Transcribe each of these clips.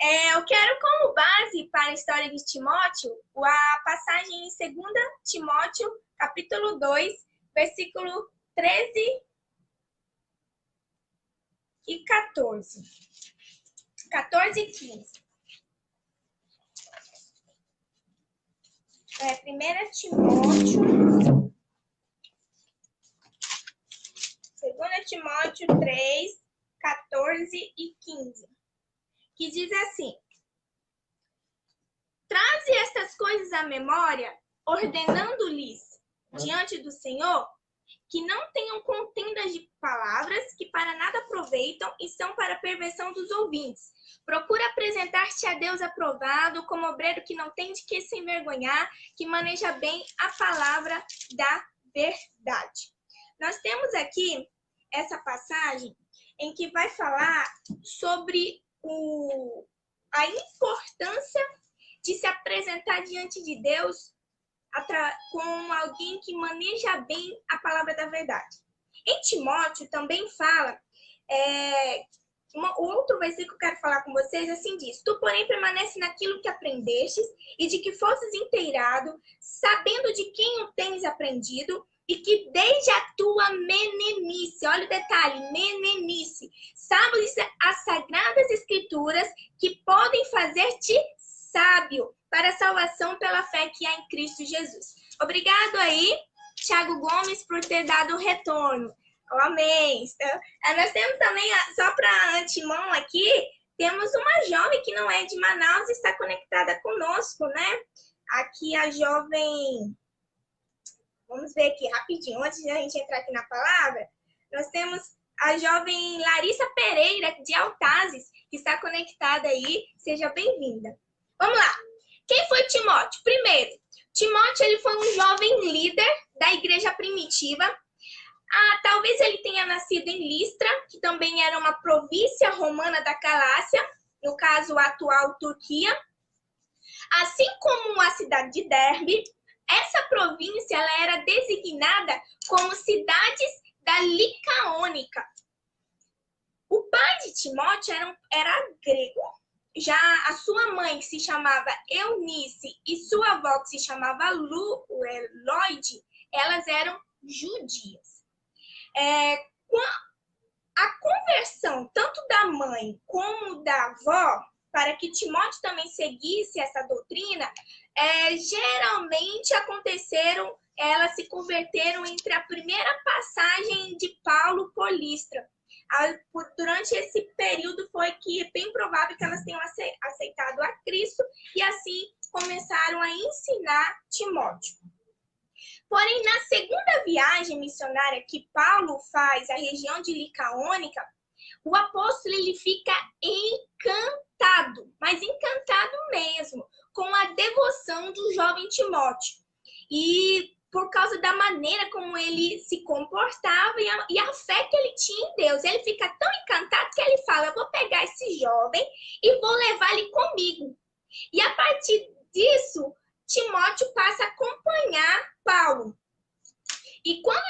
Eu quero como base para a história de Timóteo a passagem em 2 Timóteo, capítulo 2, versículo 13 e 14. 14 e 15. 1 Timóteo, 2 Timóteo 3, 14 e 15. Que diz assim: traze estas coisas à memória, ordenando-lhes diante do Senhor, que não tenham contendas de palavras que para nada aproveitam e são para perversão dos ouvintes. Procura apresentar-te a Deus aprovado, como obreiro que não tem de que se envergonhar, que maneja bem a palavra da verdade. Nós temos aqui essa passagem em que vai falar sobre a importância de se apresentar diante de Deus como alguém que maneja bem a palavra da verdade. Em Timóteo também fala, outro versículo que eu quero falar com vocês, assim diz: tu, porém, permanece naquilo que aprendestes e de que fostes inteirado, sabendo de quem o tens aprendido, e que desde a tua meninice, olha o detalhe, meninice, sabes as sagradas escrituras que podem fazer-te sábio para a salvação pela fé que há em Cristo Jesus. Obrigado aí, Thiago Gomes, por ter dado o retorno. Amém. Nós temos também, só para antemão aqui, temos uma jovem que não é de Manaus e está conectada conosco, né? Aqui a jovem... Vamos ver aqui rapidinho, antes de a gente entrar aqui na palavra. Nós temos a jovem Larissa Pereira, de Altazes, que está conectada aí. Seja bem-vinda. Vamos lá. Quem foi Timóteo? Primeiro, Timóteo ele foi um jovem líder da igreja primitiva. Talvez ele tenha nascido em Listra, que também era uma província romana da Galácia, no caso, a atual Turquia. Assim como a cidade de Derbe, essa província ela era designada como cidades da Licaônica. O pai de Timóteo era grego. Já a sua mãe, que se chamava Eunice, e sua avó, que se chamava Lloyd, elas eram judias. A conversão tanto da mãe como da avó, para que Timóteo também seguisse essa doutrina, geralmente aconteceram, elas se converteram entre a primeira passagem de Paulo por Listra. Durante esse período foi que é bem provável que elas tenham aceitado a Cristo e assim começaram a ensinar Timóteo. Porém, na segunda viagem missionária que Paulo faz à região de Licaônica, o apóstolo ele fica encantado, mas encantado mesmo, com a devoção do jovem Timóteo. E por causa da maneira como ele se comportava e a fé que ele tinha em Deus. Ele fica tão encantado que ele fala: eu vou pegar esse jovem e vou levar ele comigo. E a partir disso, Timóteo passa a acompanhar Paulo. E quando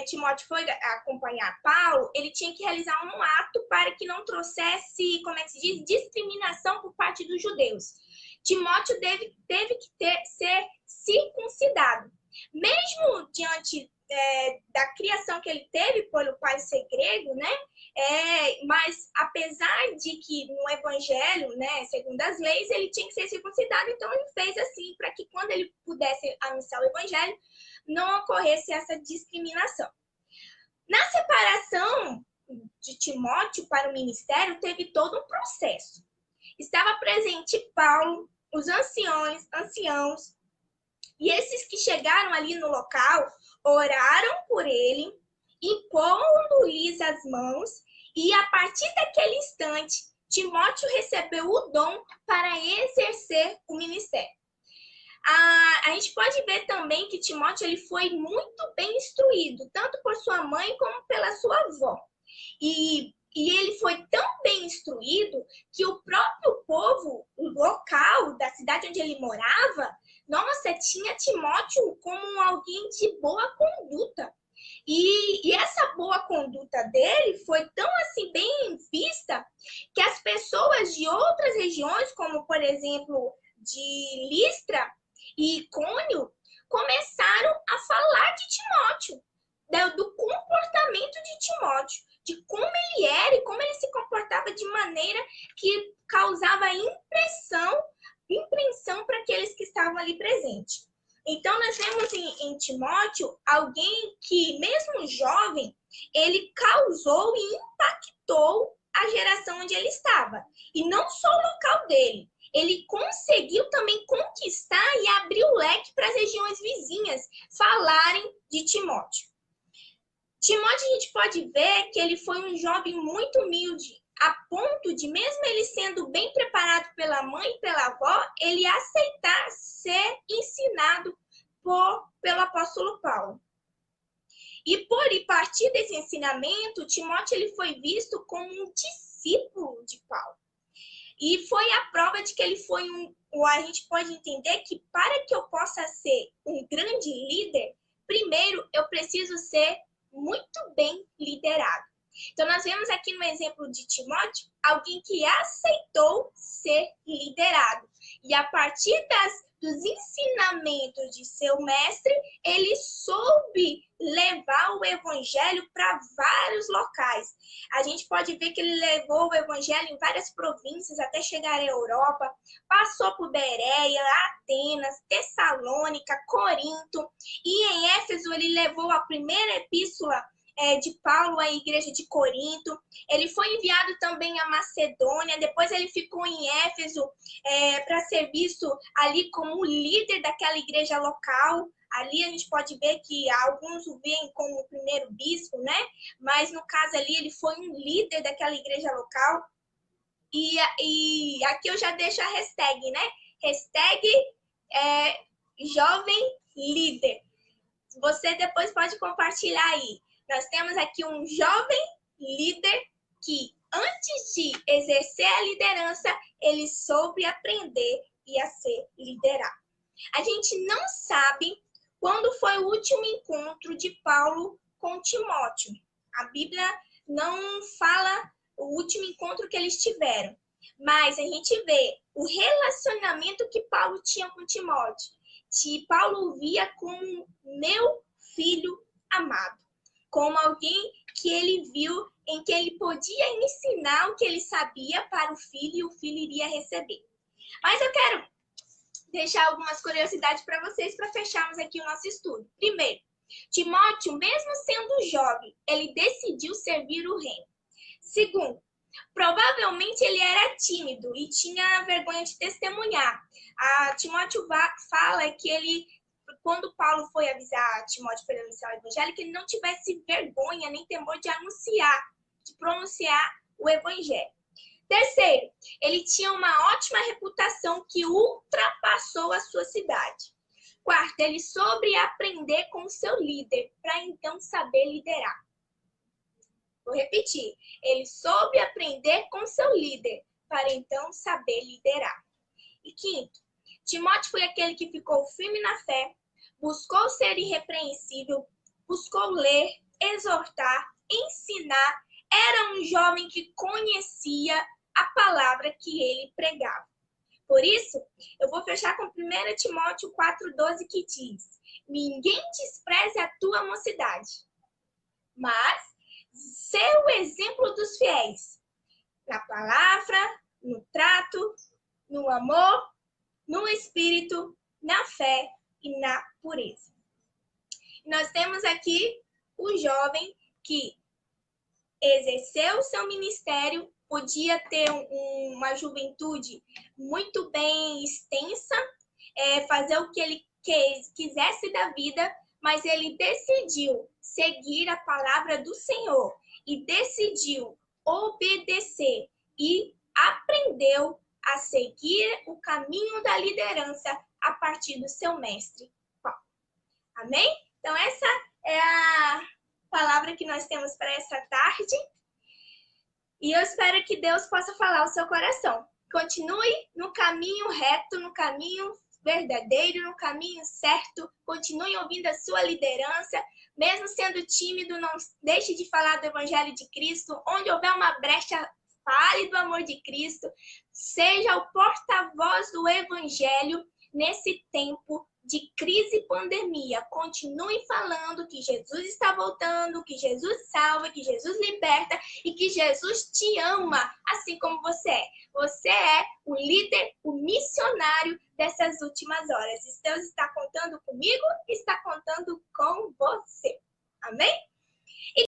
Timóteo foi acompanhar Paulo, ele tinha que realizar um ato para que não trouxesse, como é que se diz, discriminação por parte dos judeus. Timóteo teve que ser circuncidado. Mesmo diante da criação que ele teve pelo pai ser grego, né? Mas apesar de que no evangelho, né, segundo as leis, ele tinha que ser circuncidado, então ele fez assim para que quando ele pudesse anunciar o evangelho, não ocorresse essa discriminação. Na separação de Timóteo para o ministério, teve todo um processo. Estava presente Paulo, os anciãos, e esses que chegaram ali no local, oraram por ele, impondo-lhes as mãos, e a partir daquele instante, Timóteo recebeu o dom para exercer o ministério. A gente pode ver também que Timóteo ele foi muito bem instruído, tanto por sua mãe como pela sua avó. E ele foi tão bem instruído que o próprio povo, o local da cidade onde ele morava, nossa, tinha Timóteo como alguém de boa conduta. E essa boa conduta dele foi tão assim bem vista que as pessoas de outras regiões, como por exemplo de Listra e Icônio, começaram a falar de Timóteo, do comportamento de Timóteo, de como ele era e como ele se comportava de maneira que causava impressão para aqueles que estavam ali presentes. Então, nós vemos em Timóteo alguém que, mesmo jovem, ele causou e impactou a geração onde ele estava. E não só o local dele. Ele conseguiu também conquistar e abrir o leque para as regiões vizinhas falarem de Timóteo. Timóteo, a gente pode ver que ele foi um jovem muito humilde, a ponto de, mesmo ele sendo bem preparado pela mãe e pela avó, ele aceitar ser ensinado pelo apóstolo Paulo. E por partir desse ensinamento, Timóteo ele foi visto como um discípulo de Paulo. E foi a prova de que ele foi a gente pode entender que para que eu possa ser um grande líder, primeiro eu preciso ser muito bem liderado. Então, nós vemos aqui no exemplo de Timóteo, alguém que aceitou ser liderado. E a partir dos ensinamentos de seu mestre, ele soube levar o evangelho para vários locais. A gente pode ver que ele levou o evangelho em várias províncias até chegar à Europa, passou por Bereia, Atenas, Tessalônica, Corinto, e em Éfeso ele levou a primeira epístola de Paulo à igreja de Corinto. Ele foi enviado também à Macedônia, depois ele ficou em Éfeso para ser visto ali como líder daquela igreja local. Ali a gente pode ver que alguns o veem como o primeiro bispo, né? Mas no caso ali ele foi um líder daquela igreja local. E aqui eu já deixo a hashtag, né? Hashtag jovem líder. Você depois pode compartilhar aí. Nós temos aqui um jovem líder que, antes de exercer a liderança, ele soube aprender e a ser liderado. A gente não sabe quando foi o último encontro de Paulo com Timóteo. A Bíblia não fala o último encontro que eles tiveram, mas a gente vê o relacionamento que Paulo tinha com Timóteo. Paulo via como meu filho amado, como alguém que ele viu em que ele podia ensinar o que ele sabia para o filho e o filho iria receber. Mas eu quero deixar algumas curiosidades para vocês para fecharmos aqui o nosso estudo. Primeiro, Timóteo, mesmo sendo jovem, ele decidiu servir o reino. Segundo, provavelmente ele era tímido e tinha vergonha de testemunhar. Timóteo fala que ele, quando Paulo foi avisar Timóteo para anunciar o evangelho, que ele não tivesse vergonha nem temor de anunciar, de pronunciar o evangelho. Terceiro, ele tinha uma ótima reputação que ultrapassou a sua cidade. Quarto, ele soube aprender com o seu líder para então saber liderar. Vou repetir. Ele soube aprender com seu líder para então saber liderar. E quinto, Timóteo foi aquele que ficou firme na fé, buscou ser irrepreensível, buscou ler, exortar, ensinar. Era um jovem que conhecia a palavra que ele pregava. Por isso, eu vou fechar com 1 Timóteo 4,12 que diz: ninguém despreze a tua mocidade, mas ser o exemplo dos fiéis, na palavra, no trato, no amor, no espírito, na fé e na pureza. Nós temos aqui o jovem que exerceu o seu ministério, podia ter uma juventude muito bem extensa, fazer o que ele quisesse da vida, mas ele decidiu seguir a palavra do Senhor e decidiu obedecer e aprendeu a seguir o caminho da liderança a partir do seu mestre, Paulo. Amém? Então, essa é a palavra que nós temos para essa tarde. E eu espero que Deus possa falar ao seu coração. Continue no caminho reto, no caminho verdadeiro, no caminho certo. Continue ouvindo a sua liderança. Mesmo sendo tímido, não deixe de falar do Evangelho de Cristo. Onde houver uma brecha, fale do amor de Cristo. Seja o porta-voz do Evangelho nesse tempo de crise e pandemia. Continue falando que Jesus está voltando, que Jesus salva, que Jesus liberta e que Jesus te ama, assim como você é. Você é o líder, o missionário dessas últimas horas. Deus está contando comigo, está contando com você. Amém?